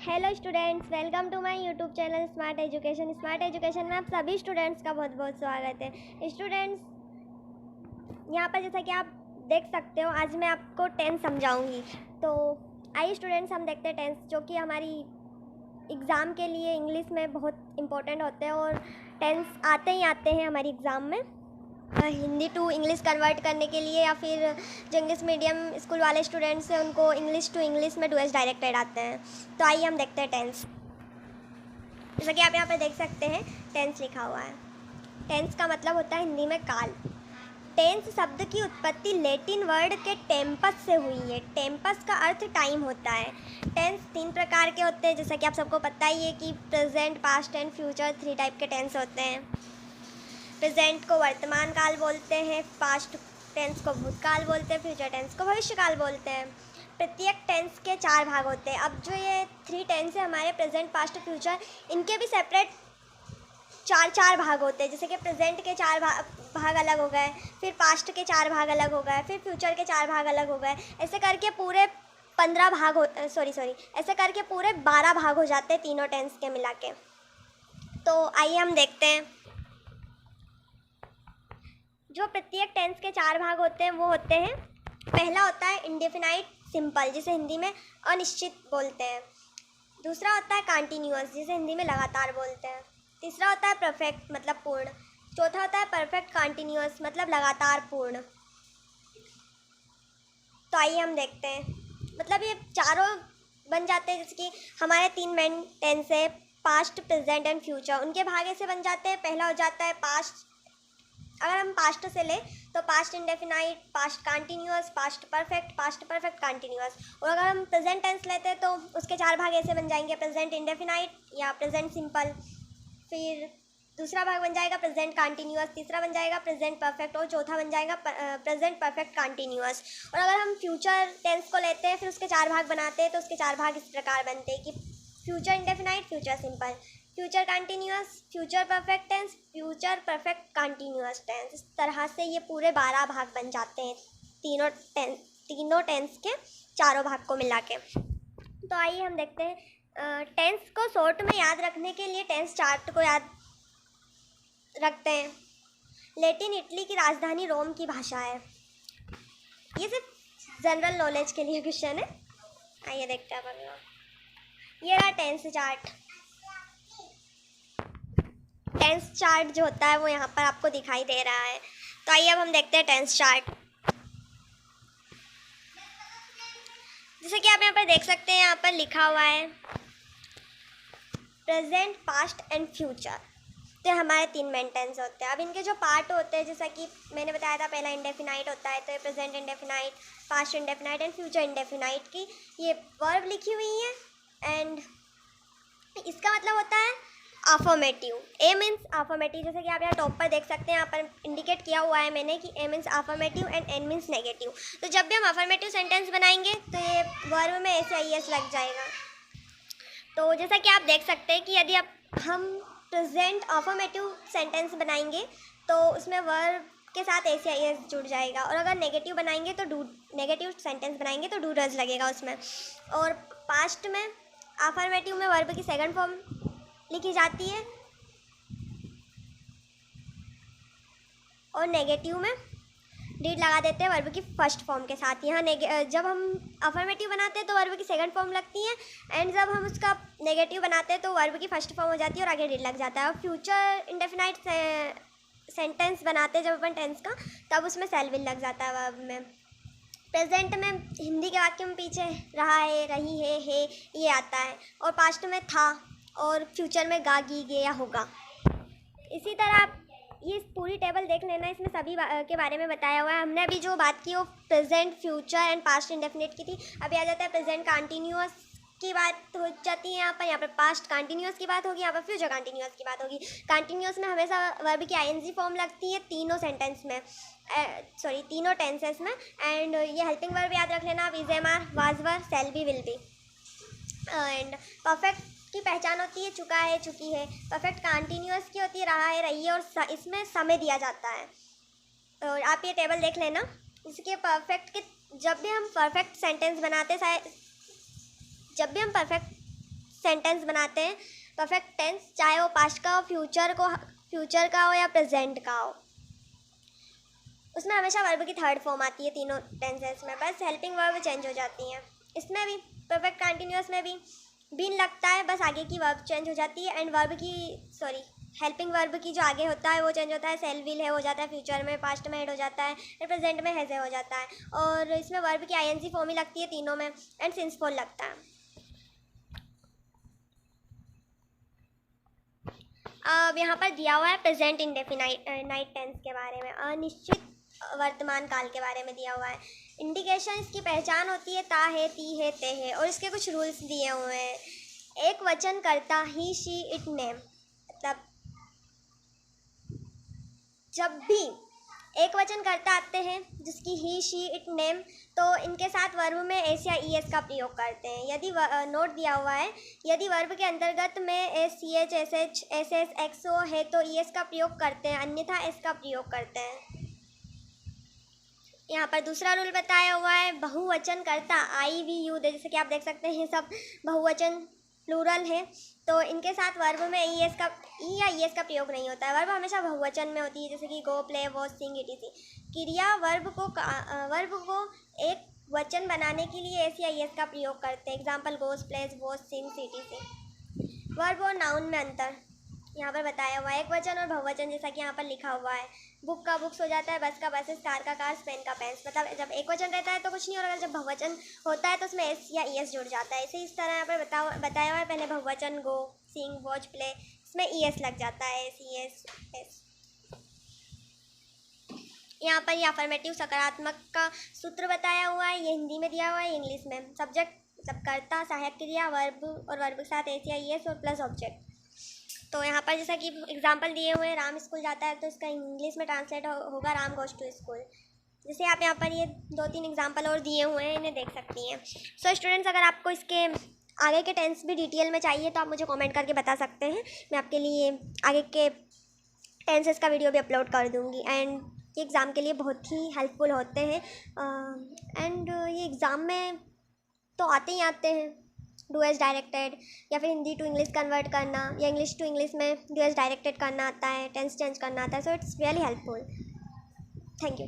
Hello students, welcome to my YouTube channel smart education. Smart education में आप सभी students का बहुत बहुत स्वागत है। स्टूडेंट्स, यहाँ पर जैसा कि आप देख सकते हो, आज मैं आपको टेंस समझाऊंगी। तो आइए स्टूडेंट्स, हम देखते हैं टेंस, जो कि हमारी एग्ज़ाम के लिए इंग्लिश में बहुत इम्पोर्टेंट होते हैं और टेंस आते ही आते हैं हमारी एग्ज़ाम में हिंदी टू इंग्लिश कन्वर्ट करने के लिए, या फिर जो इंग्लिश मीडियम स्कूल वाले स्टूडेंट्स हैं उनको इंग्लिश टू इंग्लिश में डूएस डायरेक्टेड आते हैं। तो आइए हम देखते हैं टेंस। जैसा कि आप यहाँ पे देख सकते हैं, टेंस लिखा हुआ है। टेंस का मतलब होता है हिंदी में काल। टेंस शब्द की उत्पत्ति लैटिन वर्ड के टेम्पस से हुई है। टेम्पस का अर्थ टाइम होता है। टेंस 3 प्रकार के होते हैं, जैसा कि आप सबको पता ही है कि present, past and future 3 type के टेंस होते हैं। प्रेजेंट को वर्तमान काल बोलते हैं, पास्ट टेंस को भूतकाल बोलते हैं, फ्यूचर टेंस को भविष्यकाल बोलते हैं। प्रत्येक टेंस के 4 भाग होते हैं। अब जो ये 3 टेंस है हमारे, प्रेजेंट, पास्ट, फ्यूचर, इनके भी सेपरेट 4 भाग होते हैं। जैसे कि प्रेजेंट के 4 भाग अलग हो गए, फिर पास्ट के 4 भाग अलग हो गए, फिर फ्यूचर के 4 भाग अलग हो गए। ऐसे करके पूरे 15 भाग हो ऐसे करके पूरे 12 भाग हो जाते हैं तीनों टेंस के मिला के। तो आइए हम देखते हैं। जो प्रत्येक टेंस के 4 भाग होते हैं वो होते हैं, पहला होता है इंडेफिनाइट सिंपल, जिसे हिंदी में अनिश्चित बोलते हैं। दूसरा होता है कंटिन्यूअस, जिसे हिंदी में लगातार बोलते हैं। तीसरा होता है परफेक्ट, मतलब पूर्ण। चौथा होता है परफेक्ट कंटिन्यूअस, मतलब लगातार पूर्ण। तो आइए हम देखते हैं, मतलब ये चारों बन जाते हैं। जैसे कि हमारे 3 मेन टेंस है, पास्ट, प्रेजेंट एंड फ्यूचर। उनके भाग ऐसे बन जाते हैं। पहला हो जाता है पास्ट। अगर हम पास्ट से लें तो past indefinite, past continuous, past perfect continuous. और अगर हम प्रेजेंट टेंस लेते हैं तो उसके 4 भाग ऐसे बन जाएंगे, प्रेजेंट इंडेफिनाइट या प्रेजेंट सिंपल। फिर दूसरा भाग बन जाएगा प्रेजेंट कंटिन्यूअस, तीसरा बन जाएगा प्रेजेंट परफेक्ट और चौथा बन जाएगा प्रेजेंट परफेक्ट कंटिन्यूअस। और अगर हम फ्यूचर टेंस को लेते हैं, फिर उसके 4 भाग बनाते हैं, तो उसके 4 भाग इस प्रकार बनते हैं कि future indefinite, future simple, future continuous, future perfect tense, future perfect continuous tense. इस तरह से ये पूरे 12 भाग बन जाते हैं तीनों टेंस के चारों भाग को मिला के। तो आइए हम देखते हैं। टेंस को शॉर्ट में याद रखने के लिए टेंस चार्ट को याद रखते हैं। लैटिन इटली की राजधानी रोम की भाषा है। ये सिर्फ जनरल नॉलेज के लिए क्वेश्चन है। आइए देखते हैं अपन। ये रहा टेंस चार्ट। टेंस चार्ट जो होता है वो यहाँ पर आपको दिखाई दे रहा है। तो आइए अब हम देखते हैं टेंस चार्ट। जैसे कि आप यहाँ पर देख सकते हैं, यहाँ पर लिखा हुआ है प्रेजेंट, पास्ट एंड फ्यूचर। तो हमारे 3 मेन टेंस होते हैं। अब इनके जो पार्ट होते हैं, जैसा कि मैंने बताया था, पहला इंडेफिनाइट होता है, तो ये present indefinite, past indefinite and future indefinite की ये वर्ब लिखी हुई है। एंड इसका मतलब होता है अफर्मेटिव। ए मीन्स अफर्मेटिव, जैसे कि आप यहाँ टॉप पर देख सकते हैं, यहाँ पर इंडिकेट किया हुआ है मैंने कि A means affirmative and N means negative. तो जब भी हम अफर्मेटिव सेंटेंस बनाएंगे तो ये वर्ब में ऐसे आई एस लग जाएगा। तो जैसा कि आप देख सकते हैं कि यदि हम प्रेजेंट अफर्मेटिव सेंटेंस बनाएंगे तो उसमें वर्ब के साथ ऐसे आई एस जुड़ जाएगा, और अगर नेगेटिव बनाएंगे तो नेगेटिव सेंटेंस बनाएंगे तो डू डज लगेगा उसमें। और पास्ट में अफर्मेटिव में वर्ब की सेकंड फॉर्म लिखी जाती है, और नेगेटिव में डीड लगा देते हैं वर्ब की फर्स्ट फॉर्म के साथ। यहाँ जब हम अफर्मेटिव बनाते हैं तो वर्ब की सेकंड फॉर्म लगती है, एंड जब हम उसका नेगेटिव बनाते हैं तो वर्ब की फर्स्ट फॉर्म हो जाती है और आगे डीड लग जाता है। और फ्यूचर इंडेफिनाइट सेंटेंस बनाते हैं जब अपन टेंस का, तब उसमें सेल विल लग जाता है वर्ब में। प्रेजेंट में हिंदी के वाक्य में पीछे रहा है, रही है ये आता है, और पास्ट में था, और फ्यूचर में गा, गी, गे या होगा। इसी तरह आप ये पूरी टेबल देख लेना, इसमें सभी के बारे में बताया हुआ है। हमने अभी जो बात की वो present, future and past indefinite की थी। अभी आ जाता है प्रेजेंट कंटिन्यूअस की बात हो जाती है यहाँ पर पास्ट कंटिन्यूअस की बात होगी, यहाँ पर फ्यूचर कंटिन्यूअस की बात होगी। कंटिन्यूअस में हमेशा वर्ब की आईएनजी फॉर्म लगती है तीनों सेंटेंस में, तीनों टेंसेस में। एंड ये हेल्पिंग वर्ब याद रख लेना, is, am, are, was, were, shall be, will be. And perfect की पहचान होती है चुका है, चुकी है। परफेक्ट कंटिन्यूअस की होती है रहा है, रही है, और इसमें समय दिया जाता है। और आप ये टेबल देख लेना। इसके परफेक्ट के जब भी हम परफेक्ट सेंटेंस बनाते हैं परफेक्ट टेंस, चाहे वो पास्ट का हो, फ्यूचर का हो या प्रेजेंट का हो, उसमें हमेशा वर्ब की थर्ड फॉर्म आती है तीनों टेंसेस में, बस हेल्पिंग वर्ब चेंज हो जाती हैं। इसमें भी परफेक्ट कंटिन्यूअस में भी बीन लगता है, बस आगे की वर्ब चेंज हो जाती है, एंड हेल्पिंग वर्ब की जो आगे होता है वो चेंज होता है, सेल विल है हो जाता है फ्यूचर में, पास्ट में हेड हो जाता है, एंड प्रेजेंट में हैज़ हो जाता है, और इसमें वर्ब की आईएनजी फॉर्म ही लगती है तीनों में, एंड सिंस फोर लगता है। अब यहाँ पर दिया हुआ है प्रेजेंट इंडेफिनाइट टेंस के बारे में, अनिश्चित वर्तमान काल के बारे में दिया हुआ है। इंडिकेशन इसकी पहचान होती है ता है, ती है, ते है, और इसके कुछ रूल्स दिए हुए हैं। एक वचन करता ही, शी, इट, नेम, मतलब जब भी एक वचन करता आते हैं जिसकी ही, शी, इट, नेम, तो इनके साथ वर्ब में एस या ई एस का प्रयोग करते हैं। यदि नोट दिया हुआ है, यदि वर्ब के अंतर्गत में S, C H, S H, S S, X O है तो ई एस का प्रयोग करते हैं, अन्यथा एस का प्रयोग करते हैं। यहाँ पर दूसरा रूल बताया हुआ है, बहुवचन करता आई, वी, यू, दे, जैसे कि आप देख सकते हैं ये सब बहुवचन प्लूरल है, तो इनके साथ वर्ब में ई या ई एस का प्रयोग नहीं होता है। वर्ब हमेशा बहुवचन में होती है, जैसे कि गो, प्ले, वॉच, सिंग, इटीसी। क्रिया वर्ब को एक वचन बनाने के लिए एस या ई एस का प्रयोग करते हैं, एग्जाम्पल गोस, प्लेस, वॉच, सिंग, इटीसी। वर्ब और नाउन में अंतर यहाँ पर बताया हुआ है, एक वचन और बहुवचन, जैसा कि यहाँ पर लिखा हुआ है, बुक का बुक्स हो जाता है, बस का बसेस, कार का कार्स, पेन का पेन्स। मतलब जब एक वचन रहता है तो कुछ नहीं, और अगर जब बहुवचन होता है तो उसमें एस या ई एस जुड़ जाता है। इसी इस तरह यहाँ पर बताया हुआ है, पहले बहुवचन गो, सिंग, वॉच, प्ले, इसमें ई एस लग जाता है, एस, ई एस, एस। यहाँ पर ये अफर्मेटिव सकारात्मक का सूत्र बताया हुआ है, ये हिंदी में दिया हुआ है, इंग्लिश में। सब्जेक्ट मतलब कर्ता, सहायक क्रिया, वर्ब और वर्ब के साथ एस या ई एस और प्लस ऑब्जेक्ट। तो यहाँ पर जैसा कि एग्जाम्पल दिए हुए हैं, राम स्कूल जाता है तो इसका इंग्लिश में ट्रांसलेट होगा राम गोज टू स्कूल। जैसे आप यहाँ पर ये 2-3 एग्जाम्पल और दिए हुए हैं, इन्हें देख सकती हैं। सो स्टूडेंट्स, अगर आपको इसके आगे के टेंस भी डिटेल में चाहिए तो आप मुझे कमेंट करके बता सकते हैं, मैं आपके लिए आगे के टेंसेस का वीडियो भी अपलोड कर दूँगी। एंड ये एग्ज़ाम के लिए बहुत ही हेल्पफुल होते हैं, एंड ये एग्ज़ाम में तो आते ही आते हैं, डू एज डायरेक्टेड, या फिर हिंदी टू इंग्लिश कन्वर्ट करना, या इंग्लिश टू इंग्लिश में डू एज डायरेक्टेड करना आता है, टेंस चेंज करना आता है। So it's really helpful. Thank you.